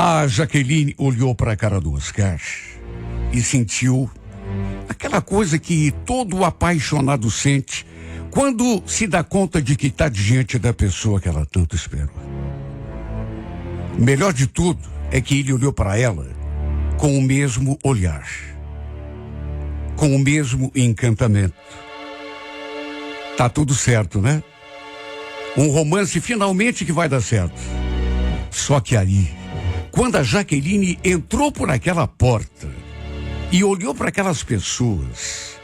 A Jaqueline olhou para a cara do Oscar e sentiu aquela coisa que todo apaixonado sente quando se dá conta de que está diante da pessoa que ela tanto esperou. Melhor de tudo é que ele olhou para ela com o mesmo olhar, com o mesmo encantamento. Tá tudo certo, né? Um romance finalmente que vai dar certo. Só que aí, quando a Jaqueline entrou por aquela porta e olhou para aquelas pessoas,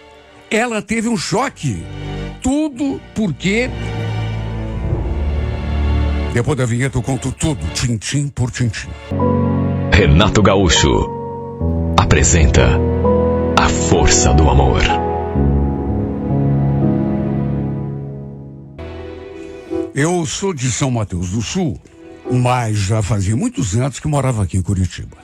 ela teve um choque. Tudo porque... Depois da vinheta eu conto tudo, tintim por tintim. Renato Gaúcho apresenta A Força do Amor. Eu sou de São Mateus do Sul, mas já fazia muitos anos que morava aqui em Curitiba.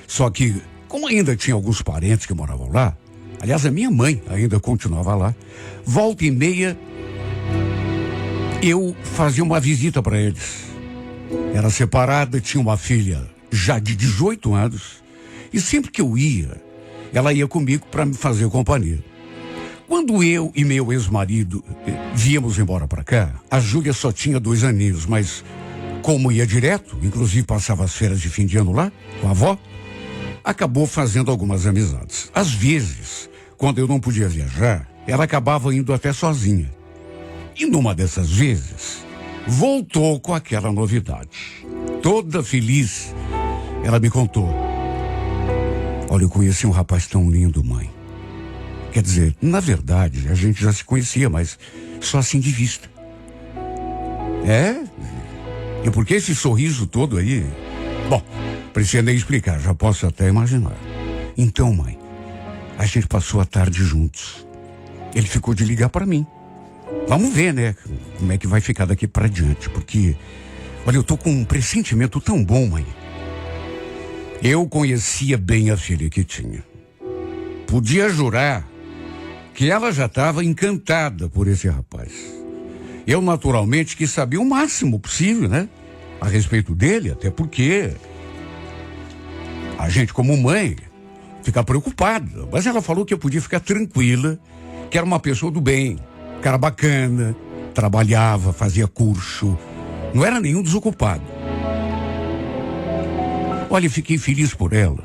Só que, como ainda tinha alguns parentes que moravam lá, aliás, a minha mãe ainda continuava lá, volta e meia eu fazia uma visita para eles. Era separada, tinha uma filha já de 18 anos, e sempre que eu ia, ela ia comigo para me fazer companhia. Quando eu e meu ex-marido viemos embora para cá, a Júlia só tinha 2 aninhos, mas como ia direto, inclusive passava as férias de fim de ano lá, com a avó, acabou fazendo algumas amizades. Às vezes, quando eu não podia viajar, ela acabava indo até sozinha. E numa dessas vezes, voltou com aquela novidade. Toda feliz, ela me contou: olha, eu conheci um rapaz tão lindo, mãe. Quer dizer, na verdade, a gente já se conhecia, mas só assim de vista. É? E por que esse sorriso todo aí? Bom, precisa nem explicar, já posso até imaginar. Então, mãe, a gente passou a tarde juntos. Ele ficou de ligar para mim. Vamos ver, né, como é que vai ficar daqui para diante, porque, olha, eu tô com um pressentimento tão bom, mãe. Eu conhecia bem a filha que tinha. Podia jurar que ela já estava encantada por esse rapaz. Eu, naturalmente, quis saber o máximo possível, né, a respeito dele, até porque a gente, como mãe, fica preocupada. Mas ela falou que eu podia ficar tranquila, que era uma pessoa do bem, cara bacana, trabalhava, fazia curso, não era nenhum desocupado. Olha, fiquei feliz por ela.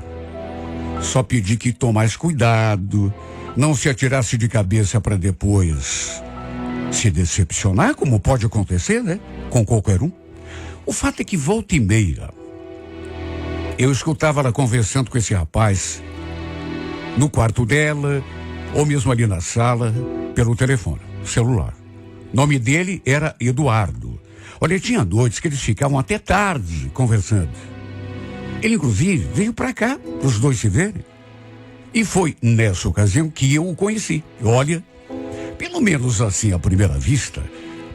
Só pedi que tomasse cuidado, não se atirasse de cabeça para depois se decepcionar, como pode acontecer, né? Com qualquer um. O fato é que volta e meia eu escutava ela conversando com esse rapaz no quarto dela, ou mesmo ali na sala, pelo telefone, celular. O nome dele era Eduardo. Olha, tinha noites que eles ficavam até tarde conversando. Ele, inclusive, veio para cá, para os dois se verem. E foi nessa ocasião que eu o conheci. Olha, pelo menos assim à primeira vista,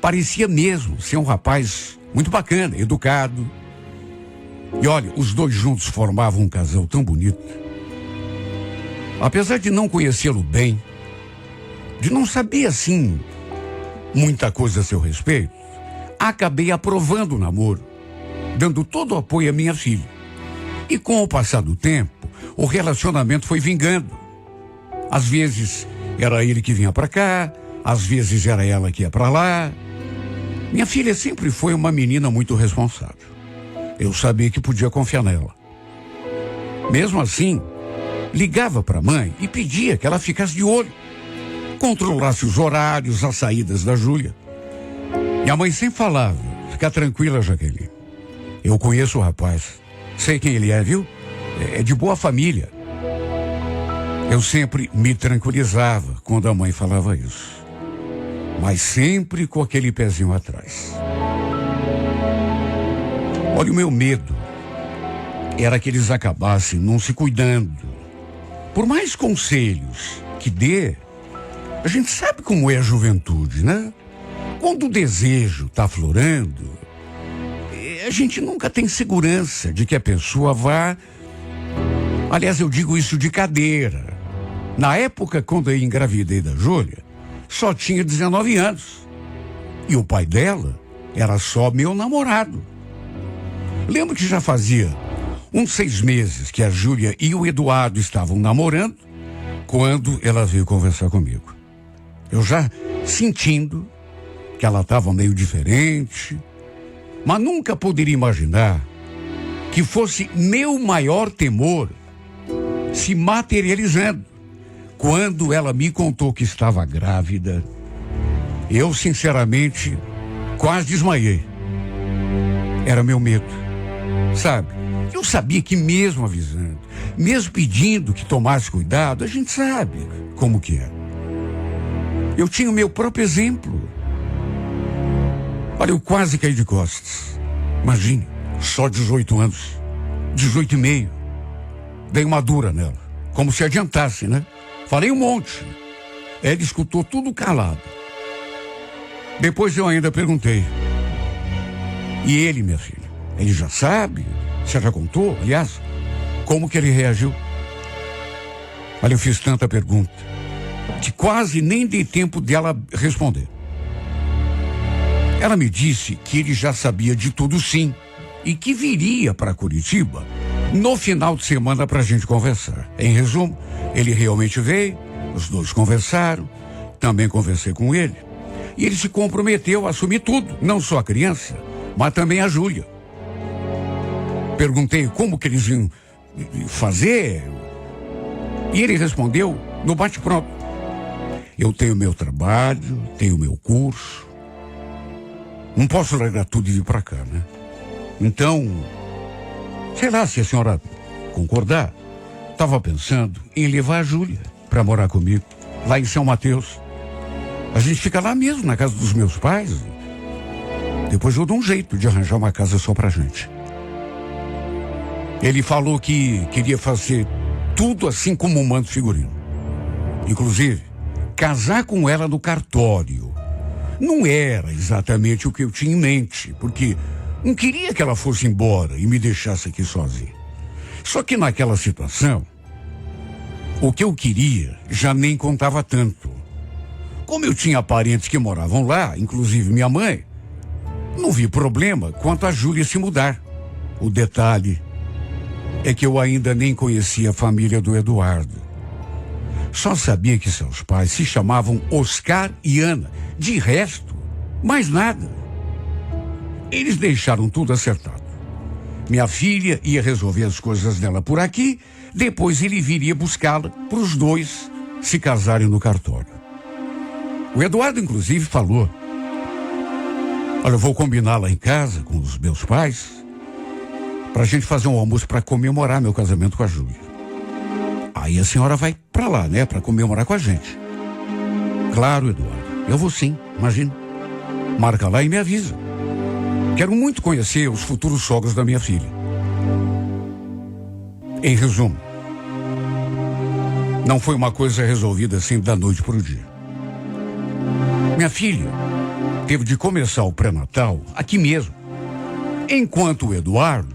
parecia mesmo ser um rapaz muito bacana, educado. E olha, os dois juntos formavam um casal tão bonito. Apesar de não conhecê-lo bem, de não saber assim muita coisa a seu respeito, acabei aprovando o namoro, dando todo o apoio à minha filha. E com o passar do tempo, o relacionamento foi vingando. Às vezes era ele que vinha para cá, às vezes era ela que ia para lá. Minha filha sempre foi uma menina muito responsável. Eu sabia que podia confiar nela. Mesmo assim, ligava para a mãe e pedia que ela ficasse de olho, controlasse os horários, as saídas da Júlia. E a mãe sempre falava: fica tranquila, Jaqueline. Eu conheço o rapaz. Sei quem ele é, viu? É de boa família. Eu sempre me tranquilizava quando a mãe falava isso. Mas sempre com aquele pezinho atrás. Olha, o meu medo era que eles acabassem não se cuidando. Por mais conselhos que dê, a gente sabe como é a juventude, né? Quando o desejo está aflorando, a gente nunca tem segurança de que a pessoa vá... Aliás, eu digo isso de cadeira. Na época, quando eu engravidei da Júlia, só tinha 19 anos. E o pai dela era só meu namorado. Lembro que já fazia uns 6 meses que a Júlia e o Eduardo estavam namorando, quando ela veio conversar comigo. Eu já sentindo que ela estava meio diferente, mas nunca poderia imaginar que fosse meu maior temor se materializando. Quando ela me contou que estava grávida, eu sinceramente quase desmaiei. Era meu medo, sabe? Eu sabia que mesmo avisando, mesmo pedindo que tomasse cuidado, a gente sabe como que é. Eu tinha o meu próprio exemplo. Olha, eu quase caí de costas. Imagine, só 18 anos, 18 e meio. Dei uma dura nela, como se adiantasse, né? Falei um monte. Ela escutou tudo calado. Depois eu ainda perguntei. E ele, minha filha? Ele já sabe? Você já contou? Aliás, como que ele reagiu? Olha, eu fiz tanta pergunta que quase nem dei tempo dela responder. Ela me disse que ele já sabia de tudo, sim, e que viria para Curitiba no final de semana para a gente conversar. Em resumo, ele realmente veio, os dois conversaram, também conversei com ele, e ele se comprometeu a assumir tudo, não só a criança, mas também a Júlia. Perguntei como que eles iam fazer, e ele respondeu no bate-pronto: eu tenho meu trabalho, tenho meu curso, não posso largar tudo e vir para cá, né? Então, sei lá, se a senhora concordar, estava pensando em levar a Júlia para morar comigo, lá em São Mateus. A gente fica lá mesmo, na casa dos meus pais. Depois eu dou um jeito de arranjar uma casa só pra gente. Ele falou que queria fazer tudo assim como um manto figurino. Inclusive, casar com ela no cartório. Não era exatamente o que eu tinha em mente, porque não queria que ela fosse embora e me deixasse aqui sozinha. Só que naquela situação, o que eu queria já nem contava tanto. Como eu tinha parentes que moravam lá, inclusive minha mãe, não vi problema quanto a Júlia se mudar. O detalhe é que eu ainda nem conhecia a família do Eduardo. Só sabia que seus pais se chamavam Oscar e Ana. De resto, mais nada. Eles deixaram tudo acertado. Minha filha ia resolver as coisas dela por aqui, depois ele viria buscá-la para os dois se casarem no cartório. O Eduardo, inclusive, falou: olha, eu vou combinar lá em casa com os meus pais para a gente fazer um almoço para comemorar meu casamento com a Júlia. Aí a senhora vai para lá, né, para comemorar com a gente. Claro, Eduardo, eu vou sim, imagina. Marca lá e me avisa. Quero muito conhecer os futuros sogros da minha filha. Em resumo, não foi uma coisa resolvida assim da noite para o dia. Minha filha teve de começar o pré-natal aqui mesmo, enquanto o Eduardo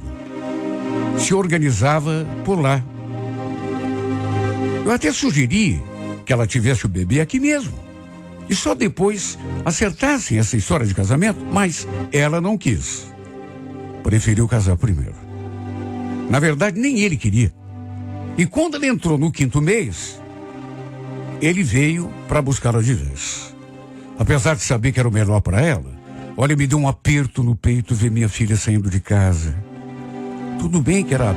se organizava por lá. Eu até sugeri que ela tivesse o bebê aqui mesmo e só depois acertassem essa história de casamento, mas ela não quis. Preferiu casar primeiro. Na verdade, nem ele queria. E quando ela entrou no 5º mês, ele veio para buscá-la de vez. Apesar de saber que era o melhor para ela, olha, me deu um aperto no peito ver minha filha saindo de casa. Tudo bem que era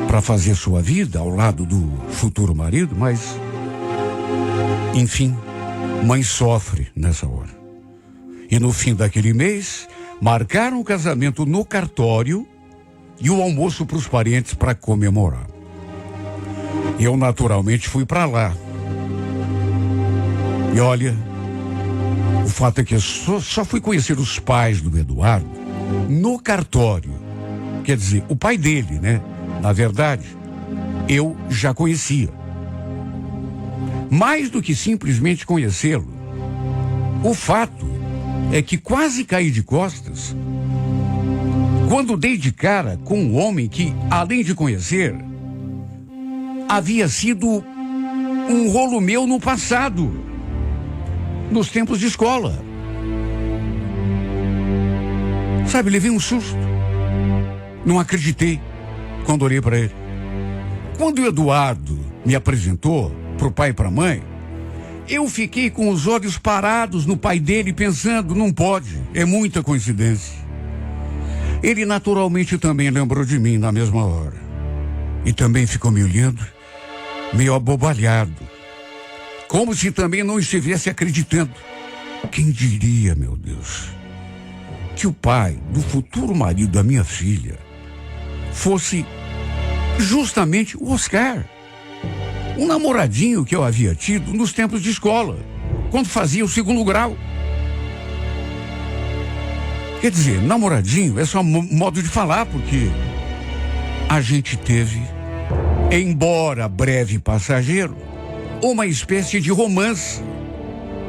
para fazer sua vida ao lado do futuro marido, mas, enfim, mãe sofre nessa hora. E no fim daquele mês, marcaram o casamento no cartório e o almoço para os parentes para comemorar. Eu naturalmente fui para lá. E olha, o fato é que eu só fui conhecer os pais do Eduardo no cartório. Quer dizer, o pai dele, né? Na verdade, eu já conhecia. Mais do que simplesmente conhecê-lo, o fato é que quase caí de costas quando dei de cara com um homem que, além de conhecer, havia sido um rolo meu no passado, nos tempos de escola. Sabe, levei um susto. Não acreditei. quando olhei para ele. Quando o Eduardo me apresentou pro pai e pra mãe, eu fiquei com os olhos parados no pai dele, pensando, não pode, é muita coincidência. Ele naturalmente também lembrou de mim na mesma hora. E também ficou me olhando, meio abobalhado, como se também não estivesse acreditando. Quem diria, meu Deus, que o pai do futuro marido da minha filha fosse justamente o Oscar, um namoradinho que eu havia tido nos tempos de escola, quando fazia o 2º grau. Quer dizer, namoradinho é só modo de falar, porque a gente teve, embora breve e passageiro, uma espécie de romance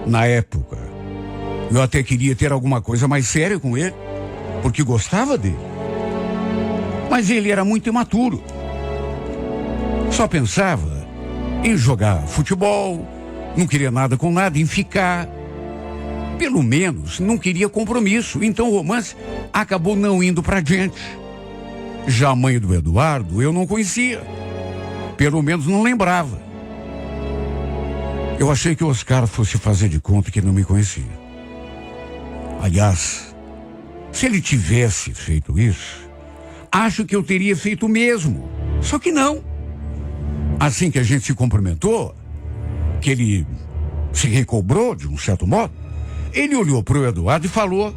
na época. Eu até queria ter alguma coisa mais séria com ele, porque gostava dele. Mas ele era muito imaturo. Só pensava em jogar futebol, não queria nada com nada, em ficar. Pelo menos não queria compromisso. Então o romance acabou não indo pra diante. Já a mãe do Eduardo eu não conhecia. Pelo menos não lembrava. Eu achei que o Oscar fosse fazer de conta que não me conhecia. Aliás, se ele tivesse feito isso, acho que eu teria feito o mesmo. Só que não. Assim que a gente se cumprimentou, que ele se recobrou de um certo modo, ele olhou para o Eduardo e falou: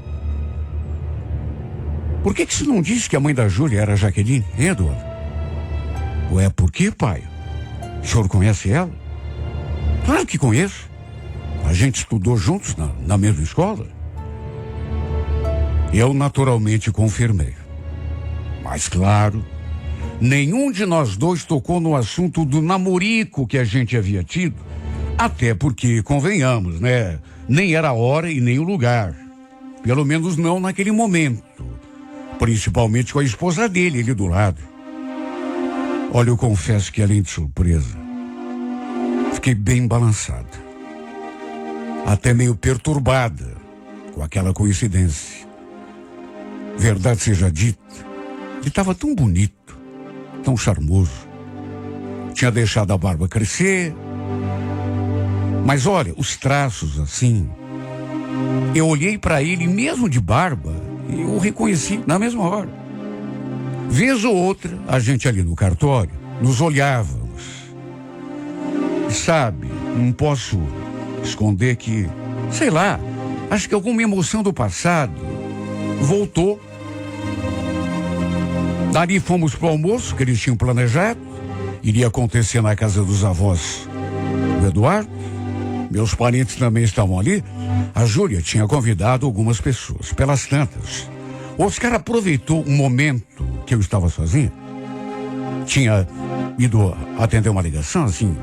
por que você não disse que a mãe da Júlia era a Jaqueline, hein, Eduardo? Ué, por que, pai? O senhor conhece ela? Claro que conheço. A gente estudou juntos na mesma escola. Eu naturalmente confirmei. Mas claro, nenhum de nós dois tocou no assunto do namorico que a gente havia tido. Até porque, convenhamos, né? Nem era a hora e nem o lugar. Pelo menos não naquele momento. Principalmente com a esposa dele ali do lado. Olha, eu confesso que além de surpresa, fiquei bem balançada. Até meio perturbada com aquela coincidência. Verdade seja dita, ele estava tão bonito, tão charmoso. Tinha deixado a barba crescer. Mas olha, os traços assim. Eu olhei para ele mesmo de barba e eu o reconheci na mesma hora. Vez ou outra, a gente ali no cartório, nos olhávamos. E sabe, não posso esconder que, sei lá, acho que alguma emoção do passado voltou. Dali fomos pro almoço que eles tinham planejado. Iria acontecer na casa dos avós do Eduardo. Meus parentes também estavam ali. A Júlia tinha convidado algumas pessoas. Pelas tantas, o Oscar aproveitou um momento que eu estava sozinho. Tinha ido atender uma ligação, assim,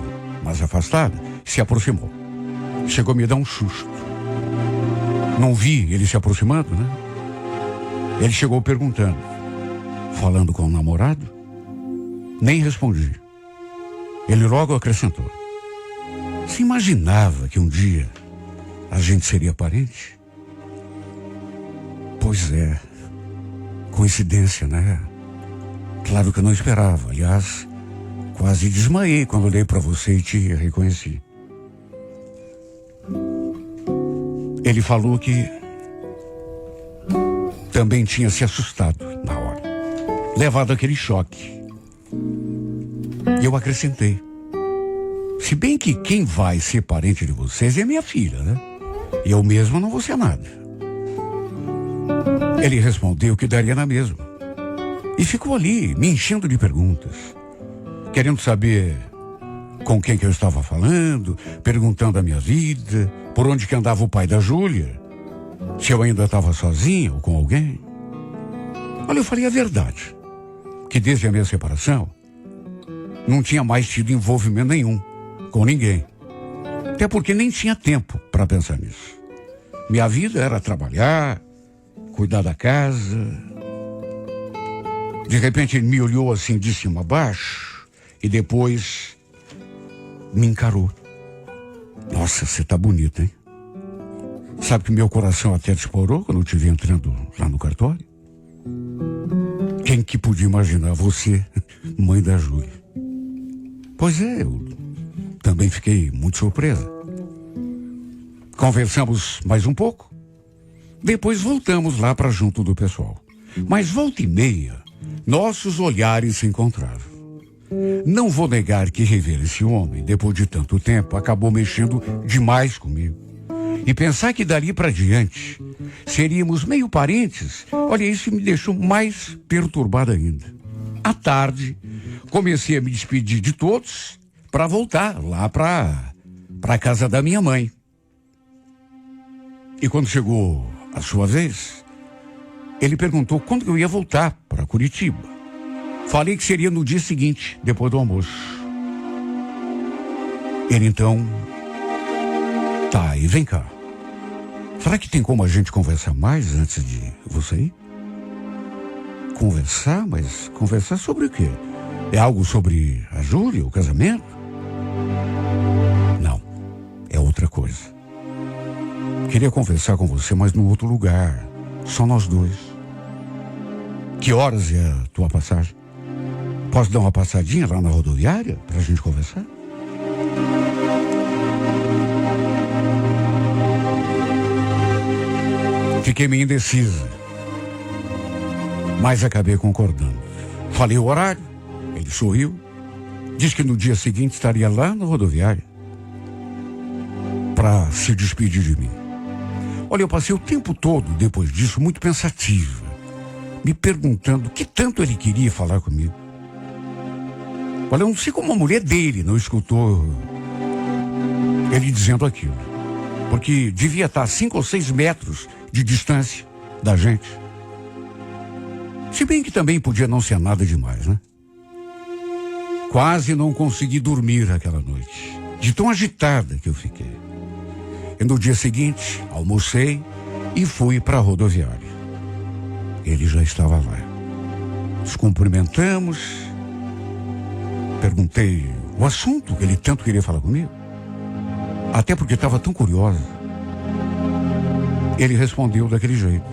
mais afastada, se aproximou. Chegou a me dar um susto. Não vi ele se aproximando, né? Ele chegou perguntando: falando com o namorado? Nem respondi. Ele logo acrescentou: você imaginava que um dia a gente seria parente? Pois é. Coincidência, né? Claro que eu não esperava. Aliás, quase desmaiei quando olhei para você e te reconheci. Ele falou que também tinha se assustado na hora, levado aquele choque. E eu acrescentei: se bem que quem vai ser parente de vocês é minha filha, né? Eu mesmo não vou ser nada. Ele respondeu que daria na mesma. E ficou ali, me enchendo de perguntas. Querendo saber com quem que eu estava falando, perguntando a minha vida, por onde que andava o pai da Júlia, se eu ainda estava sozinho ou com alguém. Olha, eu falei a verdade, que desde a minha separação, não tinha mais tido envolvimento nenhum com ninguém. Até porque nem tinha tempo para pensar nisso. Minha vida era trabalhar, cuidar da casa. De repente ele me olhou assim de cima a baixo e depois me encarou. Nossa, você tá bonita, hein? Sabe que meu coração até disparou quando eu te vi entrando lá no cartório? Quem que podia imaginar você, mãe da Júlia? Pois é, eu também fiquei muito surpresa. Conversamos mais um pouco. Depois voltamos lá para junto do pessoal. Mas volta e meia, nossos olhares se encontraram. Não vou negar que rever esse homem, depois de tanto tempo, acabou mexendo demais comigo. E pensar que dali para diante seríamos meio parentes, olha, isso me deixou mais perturbado ainda. À tarde, comecei a me despedir de todos para voltar lá para a casa da minha mãe. E quando chegou a sua vez, ele perguntou quando eu ia voltar para Curitiba. Falei que seria no dia seguinte, depois do almoço. Ele então... Tá, e vem cá. Será que tem como a gente conversar mais antes de você ir? Conversar? Mas conversar sobre o quê? É algo sobre a Júlia, o casamento? Não, é outra coisa. Queria conversar com você, mas num outro lugar. Só nós dois. Que horas é a tua passagem? Posso dar uma passadinha lá na rodoviária pra gente conversar? Fiquei meio indecisa, mas acabei concordando. Falei o horário, ele sorriu, disse que no dia seguinte estaria lá na rodoviária para se despedir de mim. Olha, eu passei o tempo todo, depois disso, muito pensativa, me perguntando o que tanto ele queria falar comigo. Olha, eu não sei como a mulher dele não escutou ele dizendo aquilo, porque devia estar a 5 ou 6 metros de distância da gente. Se bem que também podia não ser nada demais, né? Quase não consegui dormir aquela noite, de tão agitada que eu fiquei. E no dia seguinte, almocei e fui para a rodoviária. Ele já estava lá. Nos cumprimentamos. Perguntei o assunto que ele tanto queria falar comigo. Até porque estava tão curiosa. Ele respondeu daquele jeito.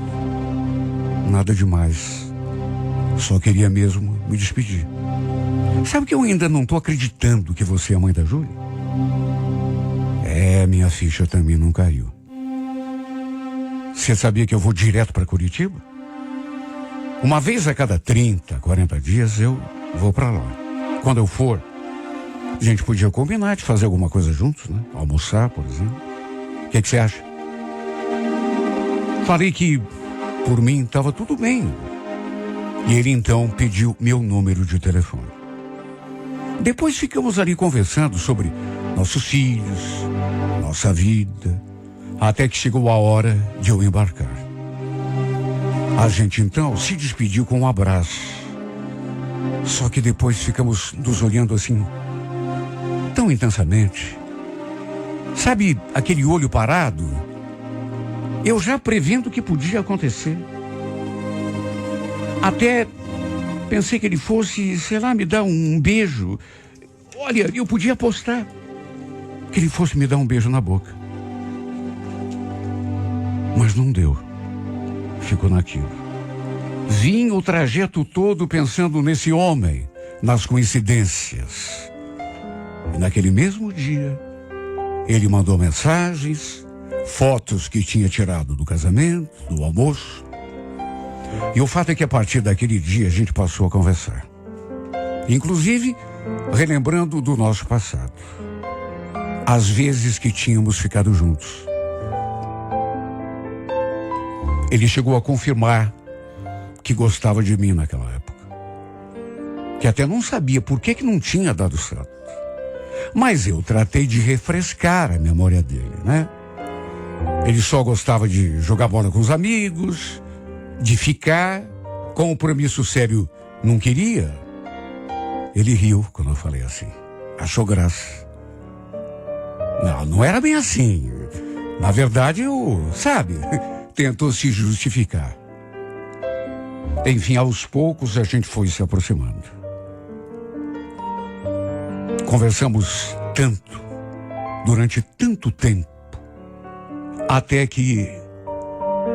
Nada demais. Só queria mesmo me despedir. Sabe que eu ainda não estou acreditando que você é a mãe da Júlia? É, minha ficha também não caiu. Você sabia que eu vou direto para Curitiba? Uma vez a cada 30, 40 dias eu vou para lá. Quando eu for, a gente podia combinar de fazer alguma coisa juntos, né? Almoçar, por exemplo. O que você acha? Falei que, por mim, estava tudo bem. E ele, então, pediu meu número de telefone. Depois ficamos ali conversando sobre nossos filhos, nossa vida, até que chegou a hora de eu embarcar. A gente, então, se despediu com um abraço. Só que depois ficamos nos olhando assim, tão intensamente. Sabe aquele olho parado? Eu já prevendo o que podia acontecer. Até pensei que ele fosse, sei lá, me dar um beijo. Olha, eu podia apostar que ele fosse me dar um beijo na boca. Mas não deu. Ficou naquilo. Vim o trajeto todo pensando nesse homem, nas coincidências. E naquele mesmo dia, ele mandou mensagens, fotos que tinha tirado do casamento, do almoço. E o fato é que a partir daquele dia a gente passou a conversar. Inclusive, relembrando do nosso passado. As vezes que tínhamos ficado juntos. Ele chegou a confirmar que gostava de mim naquela época. Que até não sabia por que não tinha dado certo. Mas eu tratei de refrescar a memória dele, né? Ele só gostava de jogar bola com os amigos, de ficar, compromisso sério não queria. Ele riu quando eu falei assim. Achou graça. Não era bem assim. Na verdade, sabe, tentou se justificar. Enfim, aos poucos a gente foi se aproximando. Conversamos tanto, durante tanto tempo, até que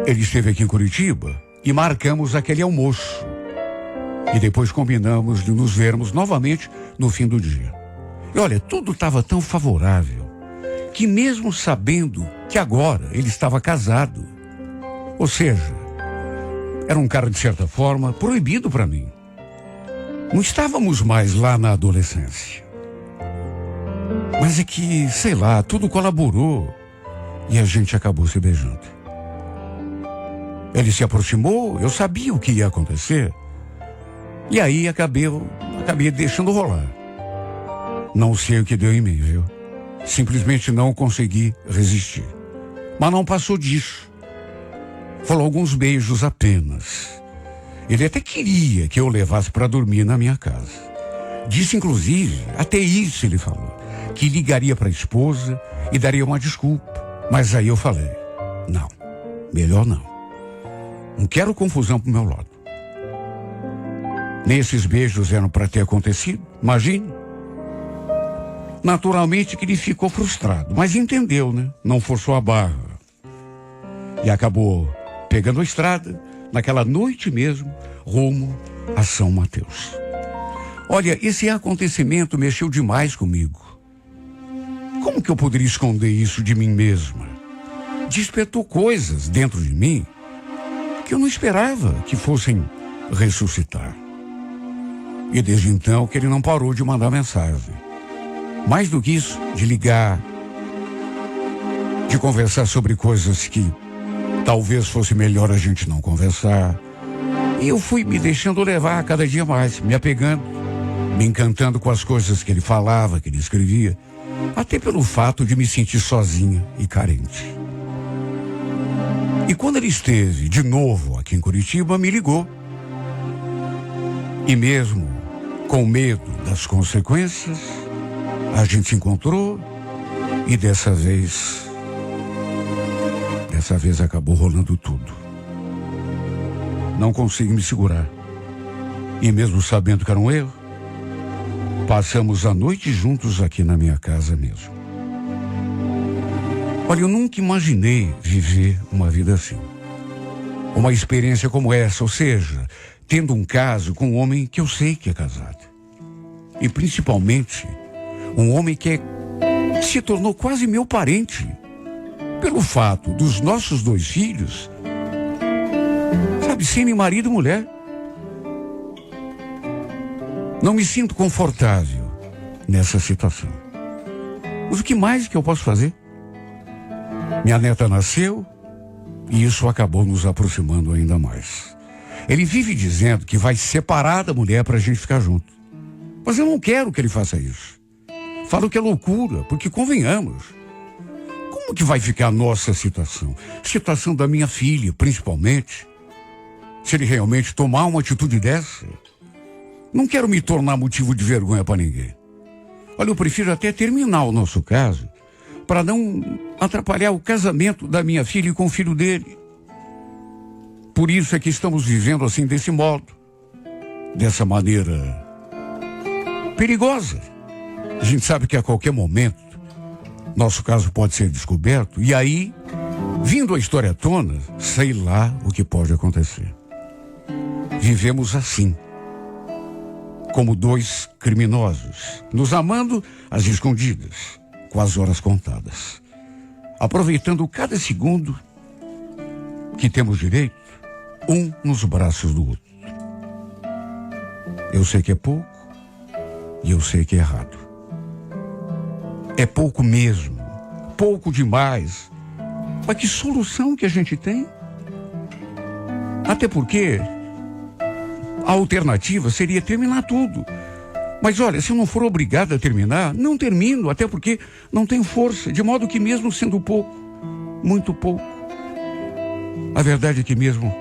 ele esteve aqui em Curitiba e marcamos aquele almoço. E depois combinamos de nos vermos novamente no fim do dia. E olha, tudo estava tão favorável que mesmo sabendo que agora ele estava casado, ou seja, era um cara de certa forma proibido para mim. Não estávamos mais lá na adolescência. Mas é que, sei lá, tudo colaborou e a gente acabou se beijando. Ele se aproximou, eu sabia o que ia acontecer. E aí acabei deixando rolar. Não sei o que deu em mim, viu? Simplesmente não consegui resistir. Mas não passou disso. Foram alguns beijos apenas. Ele até queria que eu levasse para dormir na minha casa. Disse, inclusive, até isso ele falou, que ligaria para a esposa e daria uma desculpa. Mas aí eu falei, não, melhor não. Não quero confusão pro meu lado. Nem esses beijos eram para ter acontecido, imagine. Naturalmente que ele ficou frustrado, mas entendeu, né? Não forçou a barra. E acabou pegando a estrada, naquela noite mesmo, rumo a São Mateus. Olha, esse acontecimento mexeu demais comigo. Como que eu poderia esconder isso de mim mesma? Despertou coisas dentro de mim que eu não esperava que fossem ressuscitar. E desde então que ele não parou de mandar mensagem. Mais do que isso, de ligar, de conversar sobre coisas que talvez fosse melhor a gente não conversar. E eu fui me deixando levar cada dia mais, me apegando, me encantando com as coisas que ele falava, que ele escrevia, até pelo fato de me sentir sozinha e carente. E quando ele esteve de novo aqui em Curitiba, me ligou. E mesmo com medo das consequências, a gente se encontrou e dessa vez acabou rolando tudo. Não consegui me segurar. E mesmo sabendo que era um erro, passamos a noite juntos aqui na minha casa mesmo. Olha, eu nunca imaginei viver uma vida assim. Uma experiência como essa, ou seja, tendo um caso com um homem que eu sei que é casado. E principalmente, um homem que se tornou quase meu parente. Pelo fato dos nossos 2 filhos, sabe, serem marido e mulher. Não me sinto confortável nessa situação. Mas o que mais que eu posso fazer? Minha neta nasceu e isso acabou nos aproximando ainda mais. Ele vive dizendo que vai separar da mulher para a gente ficar junto. Mas eu não quero que ele faça isso. Falo que é loucura, porque convenhamos. Como que vai ficar a nossa situação? Situação da minha filha, principalmente. Se ele realmente tomar uma atitude dessa, não quero me tornar motivo de vergonha para ninguém. Olha, eu prefiro até terminar o nosso caso para não atrapalhar o casamento da minha filha com o filho dele. Por isso é que estamos vivendo assim desse modo, dessa maneira perigosa. A gente sabe que a qualquer momento nosso caso pode ser descoberto e aí, vindo a história à tona, sei lá o que pode acontecer. Vivemos assim, como 2 criminosos, nos amando às escondidas, com as horas contadas, aproveitando cada segundo que temos direito, um nos braços do outro. Eu sei que é pouco e eu sei que é errado. É pouco mesmo, pouco demais. Mas que solução que a gente tem? Até porque a alternativa seria terminar tudo. Mas olha, se eu não for obrigado a terminar, não termino, até porque não tenho força, de modo que mesmo sendo pouco, muito pouco, a verdade é que mesmo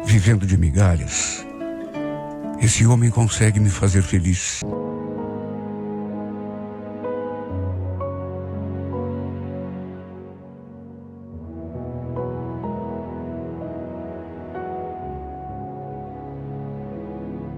vivendo de migalhas, esse homem consegue me fazer feliz.